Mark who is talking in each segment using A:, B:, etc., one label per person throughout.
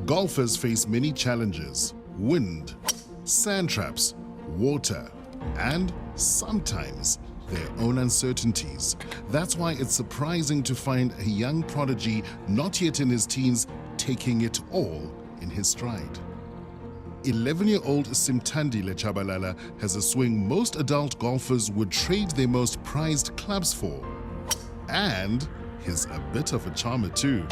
A: Golfers face many challenges: wind, sand traps, water, and sometimes their own uncertainties. That's why it's surprising to find a young prodigy not yet in his teens taking it all in his stride. 11-year-old Simthandile Tshabalala has a swing most adult golfers would trade their most prized clubs for. And he's a bit of a charmer too.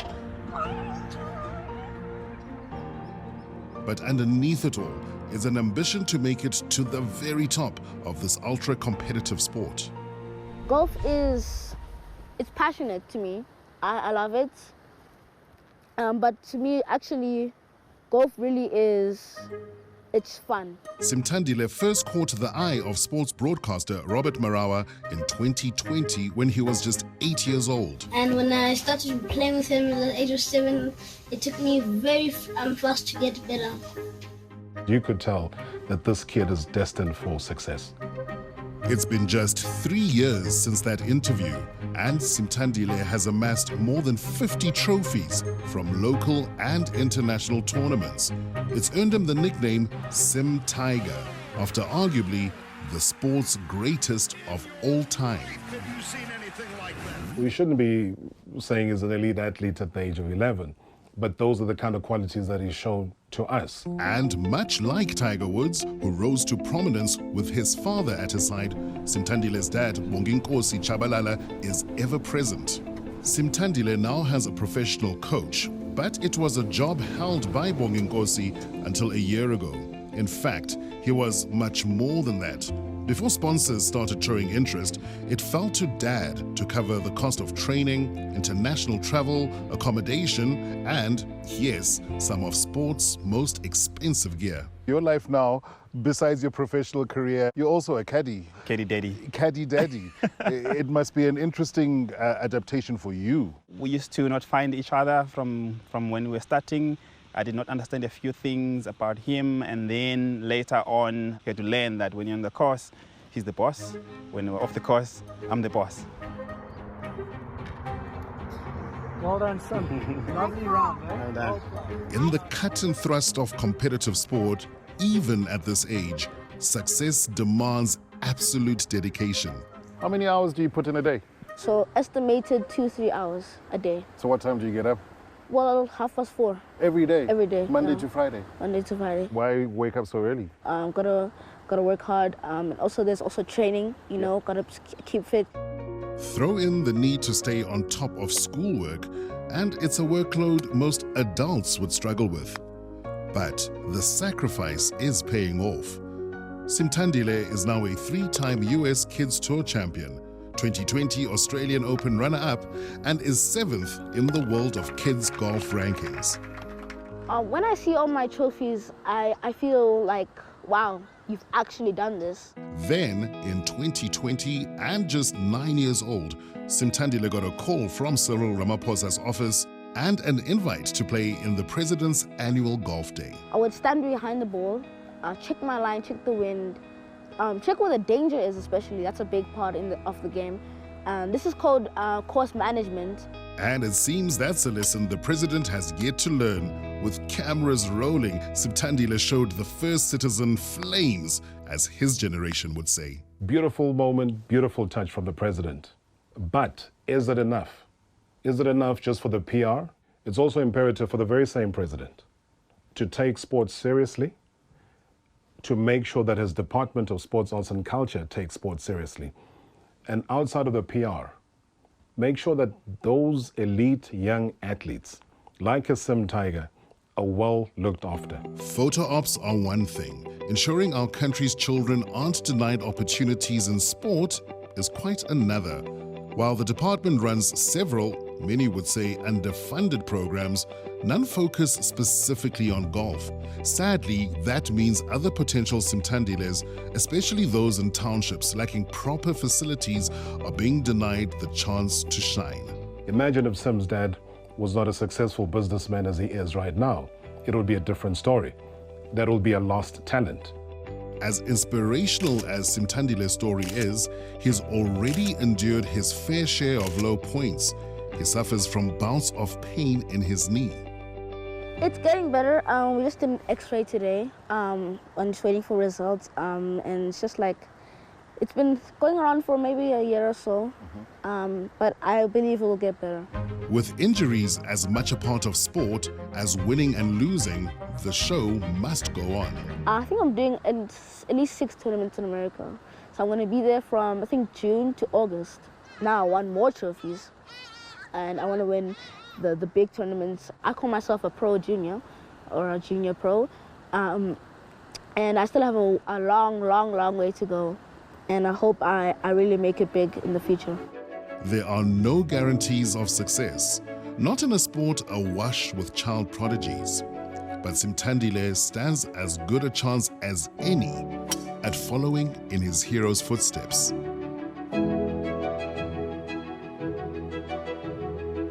A: But underneath it all is an ambition to make it to the very top of this ultra-competitive sport.
B: Golf it's passionate to me. I love it. But to me, actually, golf really it's fun.
A: Simthandile first caught the eye of sports broadcaster 𝗀𝗶𝗴𝗶𝗴𝗶 in 2020 when he was just 8 years old.
C: And when I started playing with him at the age of 7, it took me very fast to get better.
D: You could tell that this kid is destined for success.
A: It's been just 3 years since that interview, and Simthandile has amassed more than 50 trophies from local and international tournaments. It's earned him the nickname Sim Tiger, after arguably the sport's greatest of all time.
E: Have you seen anything like that?
D: We shouldn't be saying he's an elite athlete at the age of 11, but those are the kind of qualities that he's shown to us.
A: And much like Tiger Woods, who rose to prominence with his father at his side, Simthandile's dad, 𝗀𝗀𝗍𝗶𝗿𝗆 Tshabalala, is ever present. Simthandile now has a professional coach, but it was a job held by 𝗀𝗀𝗍𝗶𝗿𝗆 until a year ago. In fact, he was much more than that. Before sponsors started showing interest, it fell to Dad to cover the cost of training, international travel, accommodation, and, yes, some of sport's most expensive gear.
F: Your life now, besides your professional career, you're also a caddy.
G: Caddy daddy.
F: Caddy daddy. It must be an interesting adaptation for you.
G: We used to not find each other from when we were starting. I did not understand a few things about him, and then later on, you had to learn that when you're on the course, he's the boss. When we're off the course, I'm the boss.
H: Well done, son. Lovely round, man.
G: Well done.
A: In the cut and thrust of competitive sport, even at this age, success demands absolute dedication.
F: How many hours do you put in a day?
B: So estimated 2-3 hours a day.
F: So what time do you get up?
B: Well, 4:30.
F: Every day?
B: Every day.
F: Monday
B: yeah.
F: to Friday?
B: Monday to Friday.
F: Why wake up so early?
B: Gotta work hard. And also there's also training, you know, gotta keep fit.
A: Throw in the need to stay on top of schoolwork, and it's a workload most adults would struggle with. But the sacrifice is paying off. Simthandile is now a 3-time US Kids Tour champion, 2020 Australian Open runner-up, and is 7th in the world of kids golf rankings.
B: When I see all my trophies, I feel like, wow, you've actually done this.
A: Then, in 2020, and just 9 years old, Simthandile got a call from Cyril Ramaphosa's office and an invite to play in the President's annual golf day.
B: I would stand behind the ball, check my line, check the wind, check where the danger is especially. That's a big part of the game. This is called course management.
A: And it seems that's a lesson the President has yet to learn. With cameras rolling, Simthandile showed the first citizen flames, as his generation would say.
D: Beautiful moment, beautiful touch from the President. But is it enough? Is it enough just for the PR? It's also imperative for the very same President to take sports seriously, to make sure that his Department of Sports, Arts and Culture takes sports seriously. And outside of the PR, make sure that those elite young athletes, like a Sim Tiger, are well looked after.
A: Photo ops are one thing. Ensuring our country's children aren't denied opportunities in sport is quite another. While the department runs several, many would say underfunded programs, none focus specifically on golf. Sadly, that means other potential Simthandiles, especially those in townships lacking proper facilities, are being denied the chance to shine.
D: Imagine if Sim's dad was not a successful businessman as he is right now. It would be a different story. That will be a lost talent.
A: As inspirational as Simthandile's story is, he's already endured his fair share of low points. He suffers from bouts of pain in his knee.
B: It's getting better. We just did an X-ray today. I'm just waiting for results. And it's just like, it's been going around for maybe a year or so. But I believe it will get better.
A: With injuries as much a part of sport as winning and losing, the show must go on.
B: I think I'm doing at least 6 tournaments in America. So I'm going to be there from, I think, June to August. Now I want more trophies. And I want to win the big tournaments. I call myself a pro junior or a junior pro. And I still have a long way to go. And I hope I really make it big in the future.
A: There are no guarantees of success, not in a sport awash with child prodigies. But Simthandile stands as good a chance as any at following in his hero's footsteps.